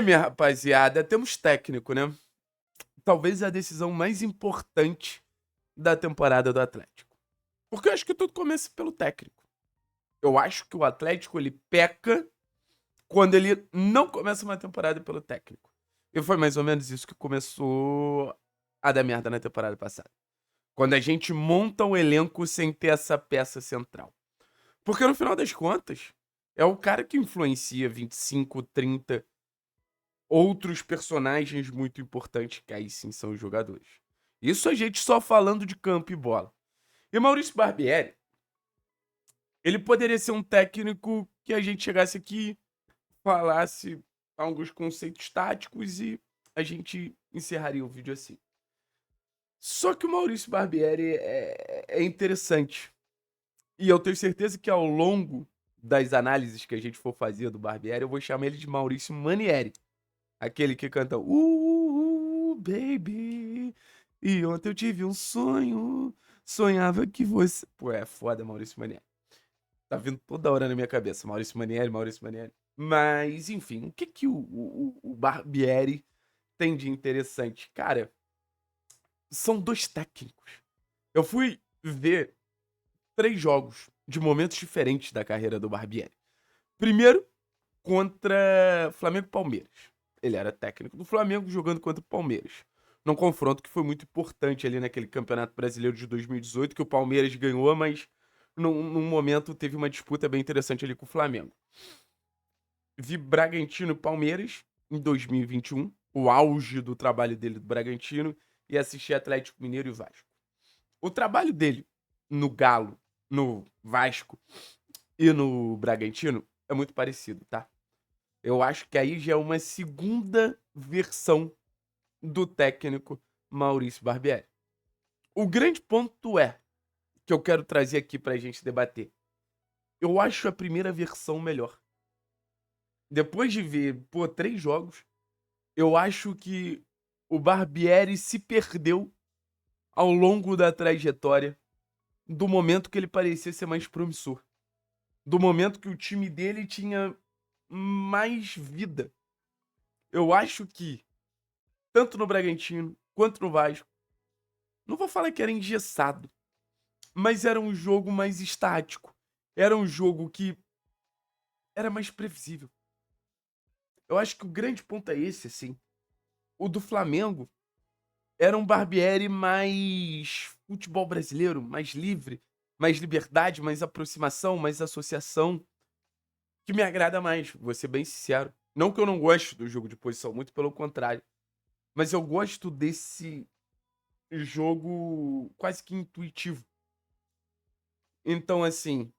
Minha rapaziada, temos técnico, né? Talvez a decisão mais importante da temporada do Atlético. Porque eu acho que tudo começa pelo técnico. Eu acho que o Atlético ele peca quando ele não começa uma temporada pelo técnico. E foi mais ou menos isso que começou a dar merda na temporada passada. Quando a gente monta um elenco sem ter essa peça central. Porque no final das contas, é o cara que influencia 25, 30 outros personagens muito importantes, que aí sim são os jogadores. Isso a gente só falando de campo e bola. E Maurício Barbieri, ele poderia ser um técnico que a gente chegasse aqui, falasse alguns conceitos táticos e a gente encerraria o vídeo assim. Só que o Maurício Barbieri é interessante. E eu tenho certeza que ao longo das análises que a gente for fazer do Barbieri, eu vou chamar ele de Maurício Manieri. Aquele que canta baby. E ontem eu tive um sonho. Sonhava que você. Pô, é foda, Maurício Manieri. Tá vindo toda hora na minha cabeça. Maurício Manieri, Maurício Manieri. Mas, enfim, o que que o Barbieri tem de interessante? Cara, são dois técnicos. Eu fui ver 3 jogos de momentos diferentes da carreira do Barbieri. Primeiro, contra Flamengo e Palmeiras. Ele era técnico do Flamengo jogando contra o Palmeiras. Num confronto que foi muito importante ali naquele Campeonato Brasileiro de 2018, que o Palmeiras ganhou, mas num momento teve uma disputa bem interessante ali com o Flamengo. Vi Bragantino e Palmeiras em 2021, o auge do trabalho dele do Bragantino, e assisti Atlético Mineiro e Vasco. O trabalho dele no Galo, no Vasco e no Bragantino é muito parecido, tá? Eu acho que aí já é uma segunda versão do técnico Maurício Barbieri. O grande ponto que eu quero trazer aqui pra gente debater. Eu acho a primeira versão melhor. Depois de ver, 3 jogos, eu acho que o Barbieri se perdeu ao longo da trajetória do momento que ele parecia ser mais promissor. Do momento que o time dele tinha mais vida. Eu acho que, tanto no Bragantino quanto no Vasco, não vou falar que era engessado, mas era um jogo mais estático. Era um jogo que era mais previsível. Eu acho que o grande ponto é esse, assim. O do Flamengo era um Barbieri mais futebol brasileiro, mais livre, mais liberdade, mais aproximação, mais associação, que me agrada mais, vou ser bem sincero. Não que eu não goste do jogo de posição, muito pelo contrário. Mas eu gosto desse jogo quase que intuitivo. Então, assim,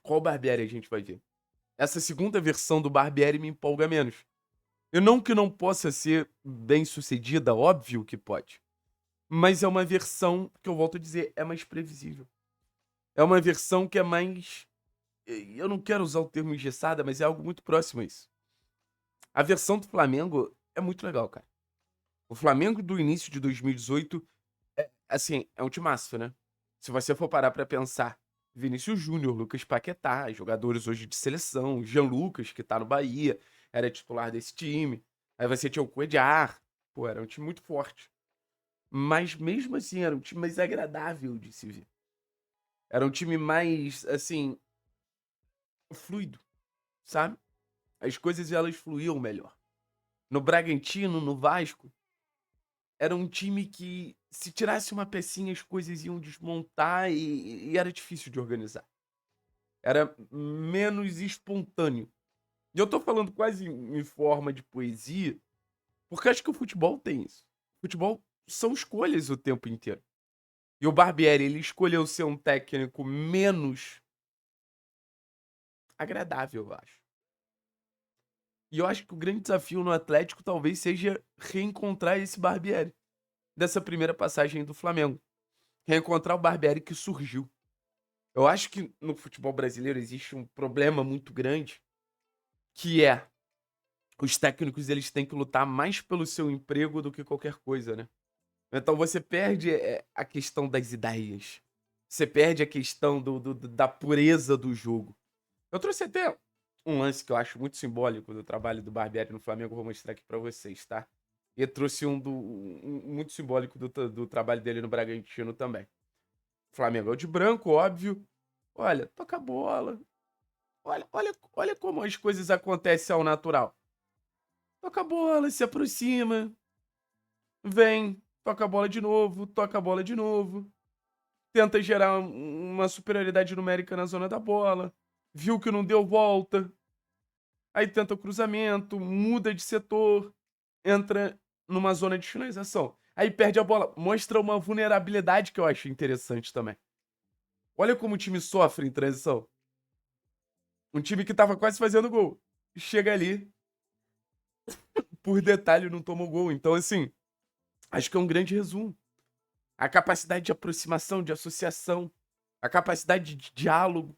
qual Barbieri a gente vai ver? Essa segunda versão do Barbieri me empolga menos. E não que não possa ser bem sucedida, óbvio que pode. Mas é uma versão que eu volto a dizer, é mais previsível. É uma versão que é mais. Eu não quero usar o termo engessada, mas é algo muito próximo a isso. A versão do Flamengo é muito legal, cara. O Flamengo do início de 2018, assim, é um timaço, né? Se você for parar pra pensar, Vinícius Júnior, Lucas Paquetá, jogadores hoje de seleção, Jean Lucas, que tá no Bahia, era titular desse time. Aí você tinha o Cuellar, pô, era um time muito forte. Mas mesmo assim, era um time mais agradável de se ver. Era um time mais, assim, fluido, sabe? As coisas elas fluíam melhor. No Bragantino, no Vasco, era um time que, se tirasse uma pecinha, as coisas iam desmontar e era difícil de organizar. Era menos espontâneo. E eu tô falando quase em forma de poesia, porque acho que o futebol tem isso. O futebol são escolhas o tempo inteiro. E o Barbieri, ele escolheu ser um técnico menos agradável, eu acho. E eu acho que o grande desafio no Atlético talvez seja reencontrar esse Barbieri dessa primeira passagem do Flamengo. Reencontrar o Barbieri que surgiu. Eu acho que no futebol brasileiro existe um problema muito grande, que é os técnicos eles têm que lutar mais pelo seu emprego do que qualquer coisa, né? Então você perde a questão das ideias. Você perde a questão da pureza do jogo. Eu trouxe até um lance que eu acho muito simbólico do trabalho do Barbieri no Flamengo, eu vou mostrar aqui pra vocês, tá? E eu trouxe muito simbólico do trabalho dele no Bragantino também. O Flamengo é o de branco, óbvio. Olha, toca a bola. Olha como as coisas acontecem ao natural. Toca a bola, se aproxima, vem, toca a bola de novo, toca a bola de novo. Tenta gerar uma superioridade numérica na zona da bola. Viu que não deu volta. Aí tenta o cruzamento, muda de setor, entra numa zona de finalização. Aí perde a bola. Mostra uma vulnerabilidade que eu acho interessante também. Olha como o time sofre em transição. Um time que tava quase fazendo gol. Chega ali, por detalhe, não tomou gol. Então, assim, acho que é um grande resumo. A capacidade de aproximação, de associação, a capacidade de diálogo.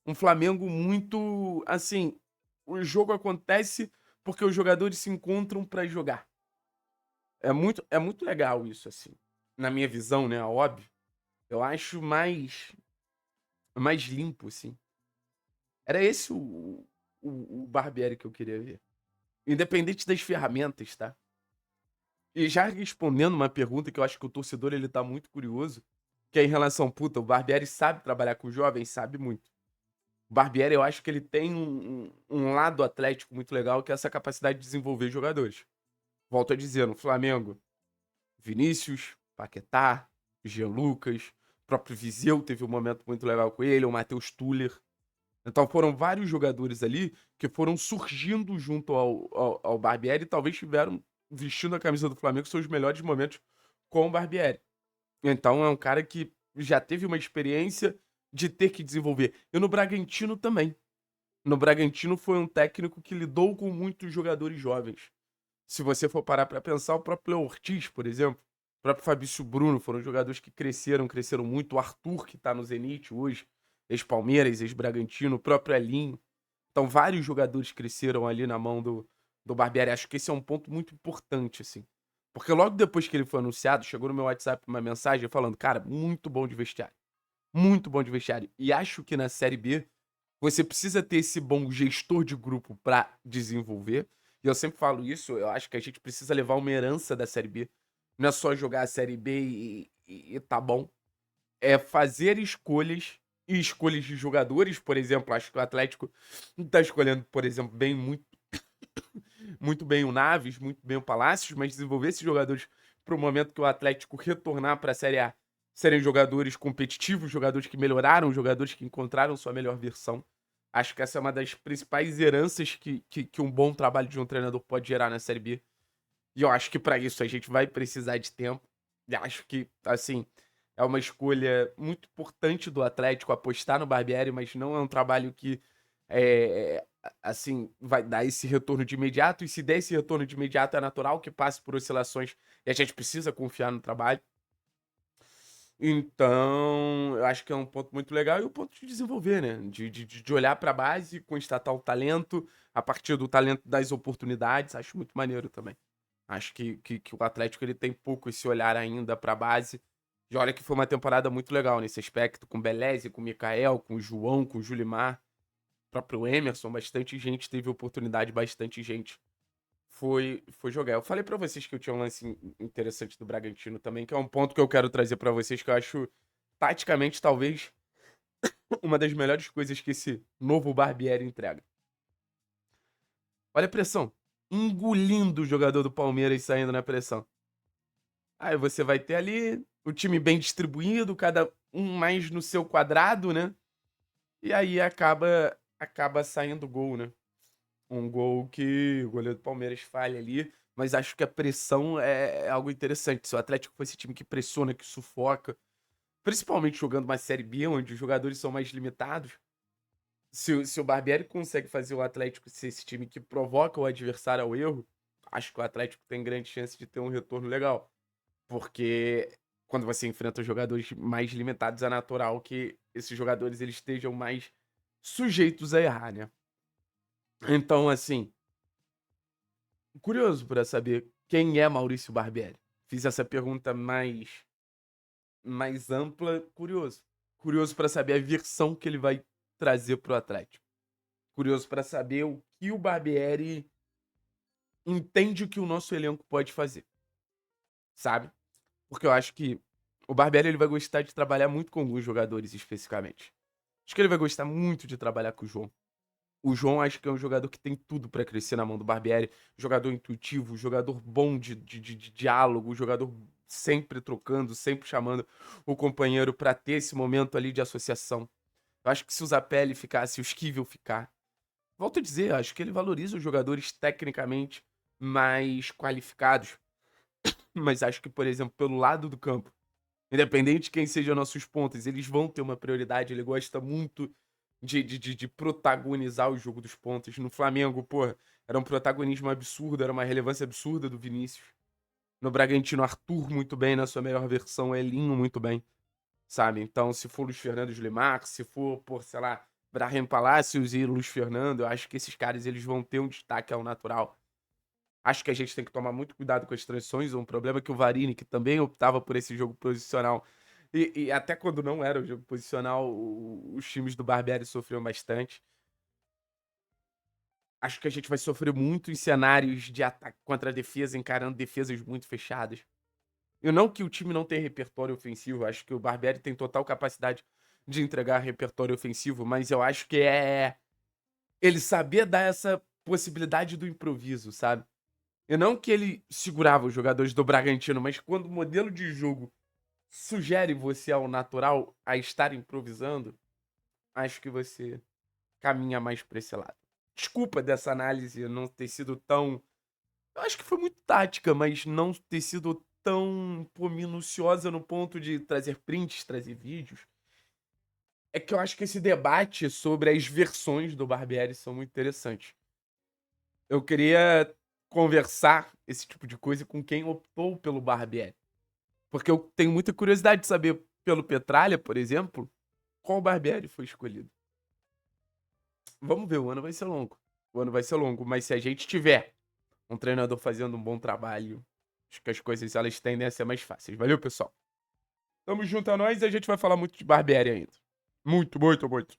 Um Flamengo muito, assim, o jogo acontece porque os jogadores se encontram pra jogar. É muito legal isso, assim. Na minha visão, né, óbvio. Eu acho mais limpo, assim. Era esse o Barbieri que eu queria ver. Independente das ferramentas, tá? E já respondendo uma pergunta que eu acho que o torcedor ele tá muito curioso, que é em relação, puta, o Barbieri sabe trabalhar com jovens, sabe muito. O Barbieri, eu acho que ele tem um lado atlético muito legal, que é essa capacidade de desenvolver jogadores. Volto a dizer, no Flamengo, Vinícius, Paquetá, Jean Lucas, o próprio Viseu teve um momento muito legal com ele, o Matheus Tuller. Então foram vários jogadores ali que foram surgindo junto ao Barbieri e talvez tiveram, vestindo a camisa do Flamengo, seus melhores momentos com o Barbieri. Então é um cara que já teve uma experiência de ter que desenvolver. E no Bragantino também. No Bragantino foi um técnico que lidou com muitos jogadores jovens. Se você for parar pra pensar, o próprio Léo Ortiz, por exemplo, o próprio Fabrício Bruno, foram jogadores que cresceram muito. O Arthur, que tá no Zenit hoje, ex-Palmeiras, ex-Bragantino, o próprio Elinho. Então, vários jogadores cresceram ali na mão do Barbieri. Acho que esse é um ponto muito importante, assim. Porque logo depois que ele foi anunciado, chegou no meu WhatsApp uma mensagem falando, cara, muito bom de vestiário. Muito bom de vestiário. E acho que na Série B, você precisa ter esse bom gestor de grupo pra desenvolver. E eu sempre falo isso, eu acho que a gente precisa levar uma herança da Série B. Não é só jogar a Série B e tá bom. É fazer escolhas e escolhas de jogadores, por exemplo. Acho que o Atlético tá escolhendo, por exemplo, muito bem o Naves, muito bem o Palácios, mas desenvolver esses jogadores para o momento que o Atlético retornar para a Série A serem jogadores competitivos, jogadores que melhoraram, jogadores que encontraram sua melhor versão. Acho que essa é uma das principais heranças que um bom trabalho de um treinador pode gerar na Série B. E eu acho que para isso a gente vai precisar de tempo. E acho que, assim, é uma escolha muito importante do Atlético apostar no Barbieri, mas não é um trabalho que, assim, vai dar esse retorno de imediato. E se der esse retorno de imediato, é natural que passe por oscilações e a gente precisa confiar no trabalho. Então, eu acho que é um ponto muito legal e o ponto de desenvolver, né? De olhar para a base, constatar o talento, a partir do talento das oportunidades. Acho muito maneiro também. Acho que o Atlético ele tem pouco esse olhar ainda para a base. E olha que foi uma temporada muito legal nesse aspecto, com Beleze, com Mikael, com João, com Julimar, próprio Emerson, bastante gente teve oportunidade, bastante gente foi jogar. Eu falei pra vocês que eu tinha um lance interessante do Bragantino também, que é um ponto que eu quero trazer pra vocês, que eu acho, taticamente, talvez, uma das melhores coisas que esse novo Barbieri entrega. Olha a pressão. Engolindo o jogador do Palmeiras saindo na pressão. Aí você vai ter ali o time bem distribuído, cada um mais no seu quadrado, né? E aí acaba saindo gol, né? Um gol que o goleiro do Palmeiras falha ali, mas acho que a pressão é algo interessante. Se o Atlético fosse esse time que pressiona, que sufoca, principalmente jogando uma Série B, onde os jogadores são mais limitados, se o Barbieri consegue fazer o Atlético ser esse time que provoca o adversário ao erro, acho que o Atlético tem grande chance de ter um retorno legal. Porque quando você enfrenta jogadores mais limitados, é natural que esses jogadores eles estejam mais sujeitos a errar, né? Então, assim, curioso para saber quem é Maurício Barbieri. Fiz essa pergunta mais ampla, curioso. Curioso para saber a versão que ele vai trazer pro Atlético. curioso pra saber o que o Barbieri entende que o nosso elenco pode fazer, sabe? Porque eu acho que o Barbieri ele vai gostar de trabalhar muito com alguns jogadores especificamente. Acho que ele vai gostar muito de trabalhar com o João. O João acho que é um jogador que tem tudo pra crescer na mão do Barbieri. Jogador intuitivo, jogador bom de diálogo, jogador sempre trocando, sempre chamando o companheiro pra ter esse momento ali de associação. Eu acho que se o Zapelli ficar, se o Esquivel ficar, volto a dizer, acho que ele valoriza os jogadores tecnicamente mais qualificados. Mas acho que, por exemplo, pelo lado do campo, independente de quem seja nossos pontas, eles vão ter uma prioridade. Ele gosta muito de protagonizar o jogo dos pontas. No Flamengo, pô, era um protagonismo absurdo, era uma relevância absurda do Vinícius. No Bragantino, Arthur muito bem na sua melhor versão, Elinho muito bem, sabe? Então, se for Luiz Fernando e Limar, se for, por, sei lá, Brahim Palácios e Luiz Fernando, eu acho que esses caras eles vão ter um destaque ao natural. Acho que a gente tem que tomar muito cuidado com as transições. Um problema é que o Varini, que também optava por esse jogo posicional, e até quando não era o jogo posicional, os times do Barbieri sofriam bastante. Acho que a gente vai sofrer muito em cenários de ataque contra a defesa, encarando defesas muito fechadas. Eu não que o time não tenha repertório ofensivo, acho que o Barbieri tem total capacidade de entregar repertório ofensivo, mas eu acho que é ele saber dar essa possibilidade do improviso, sabe? E não que ele segurava os jogadores do Bragantino, mas quando o modelo de jogo sugere você ao natural a estar improvisando, acho que você caminha mais para esse lado. Desculpa dessa análise não ter sido tão. Eu acho que foi muito tática, mas não ter sido tão pô, minuciosa no ponto de trazer prints, trazer vídeos. É que eu acho que esse debate sobre as versões do Barbieri são muito interessantes. Eu queria conversar esse tipo de coisa com quem optou pelo Barbieri. Porque eu tenho muita curiosidade de saber, pelo Petralha, por exemplo, qual Barbieri foi escolhido. Vamos ver, o ano vai ser longo. O ano vai ser longo, mas se a gente tiver um treinador fazendo um bom trabalho, acho que as coisas elas tendem a ser mais fáceis. Valeu, pessoal? Tamo junto a nós e a gente vai falar muito de Barbieri ainda. Muito, muito, muito.